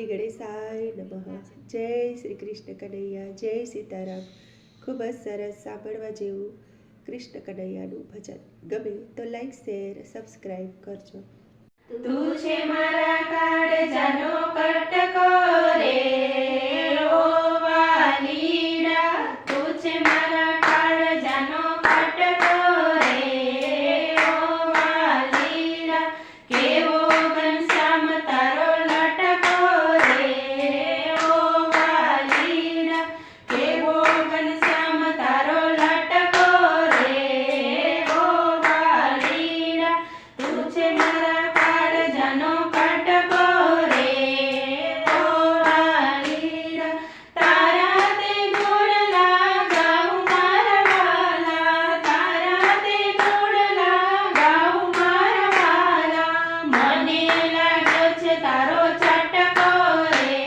શ્રી ગણેશાય નમઃ. જય શ્રી કૃષ્ણ કનૈયા, જય સીતારામ. ખૂબ જ સરસ સાંભળવા જેવું કૃષ્ણ કનૈયાનું ભજન. ગમે તો લાઈક, શેર, સબસ્ક્રાઈબ કરજો. તું છે મારા કાળજાનો કટકો રે ઓ વાલીડા, તું છે મારા કાળજાનો કટકો રે ઓ વાલીડા, કેવો ઘનશ્યામ તારો લટકો રે ઓ વાલીડા, કેવો ઘનશ્યામ તારો લટકો રે ઓ વાલીડા, તું છે મારા કાળજાનો કટકો રે ઓ વાલીડા, તારા તે ગુણ લગાવું મારા વાલા, તારા તે ગુણ લગાવું મારા વાલા, મને લાગ્યો છે તારો ચટકો રે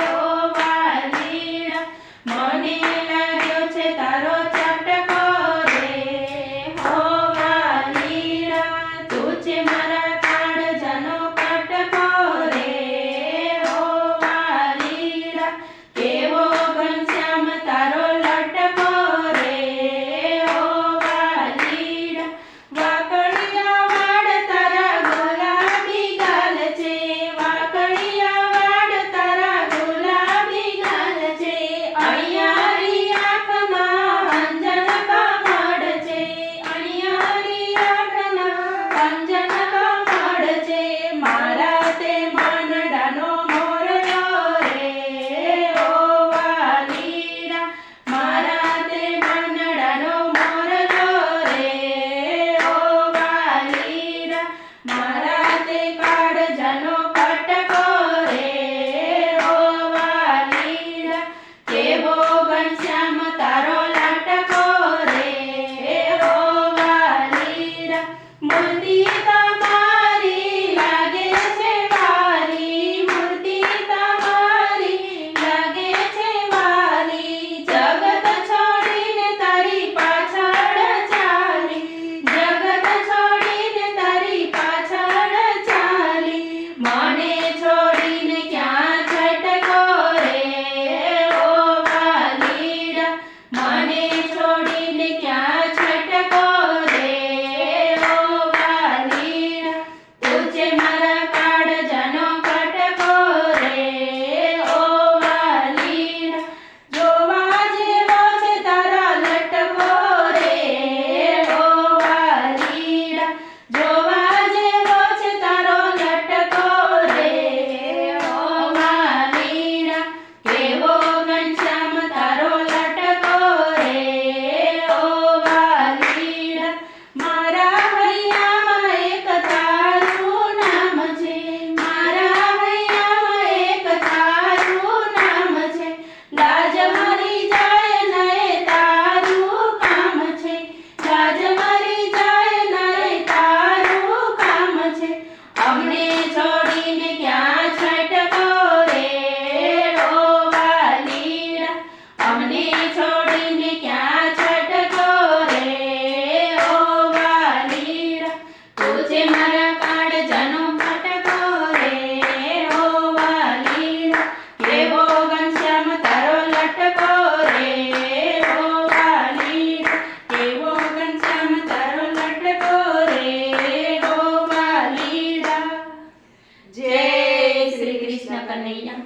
ઓ વાલીડા, મને લાગ્યો છે તારો ચટકો રે ઓ વાલીડા, તું છે મારા કાળજાનો કટકો રે ઓ વાલીડા, કેવો ઘનશ્યામ તારો લટકો રે ઓ વાલીડા, વાકડિયા વાળ તારા ગુલાબી ગાલ છે, વાકડિયા વાળ તારા ગુલાબી ગાલ છે, અણિયારી આંખના અંજન કમળ છે, અણિયારી આંખના અંજન કમળ છે, મારા તે માનડાનો મોરલો રે ઓ વાલીડા, મારા તે માનડાનો મોરલો રે ઓ વાલીડા, મારા તે કાળજાનો કટકો રે ઓ વાલીડા, કેવો ઘનશ્યામ તારો લટકો રે ઓ વાલીડા, મૂર્તિ તમારી લાગે છે વાલી, મૂર્તિ તમારી લાગે છે વાલી, જગત છોડીને તારી પાછળ ચાલી, જગત છોડીને તારી પાછળ ચાલી, મને છોડીને ક્યાં છટકો રે ઓ વાલીડા, મને છોડીને ક્યાં છટકો રે ઓ વાલીડા, તું છે મારા કાળજાનો કટકો રે ઓ વાલીડા, જોવા જેવો છે તારા લટકો રે ઓ વાલીડા, જોવા જેવો છે તારો લટકો રે ઓ વાલીડા, કેવો ઘનશ્યામ તારો લટકો રે ઓ વાલીડા, મારા હૈયામાં એક તારું નામ છે, મારા હૈયામાં એક તારું નામ છે, લાજ મરી જાય નય તારું કામ છે, લાજ મરી જાય નય તારું કામ છે, અમને છોડીને ક્યાં છટકો રે ઓ વાલીડા, અમને છોડીને ક્યાં છટકો રે ઓ વાલીડા, તું છે મારા કાળજાનો કટકો રે ઓ વાલીડા, કેવો ઘનશ્યામ તારો લટકો રે ઓ વાલીડા, કેવો ઘનશ્યામ તારો લટકો રે ઓ વાલીડા. જય શ્રી કૃષ્ણ કનૈયા.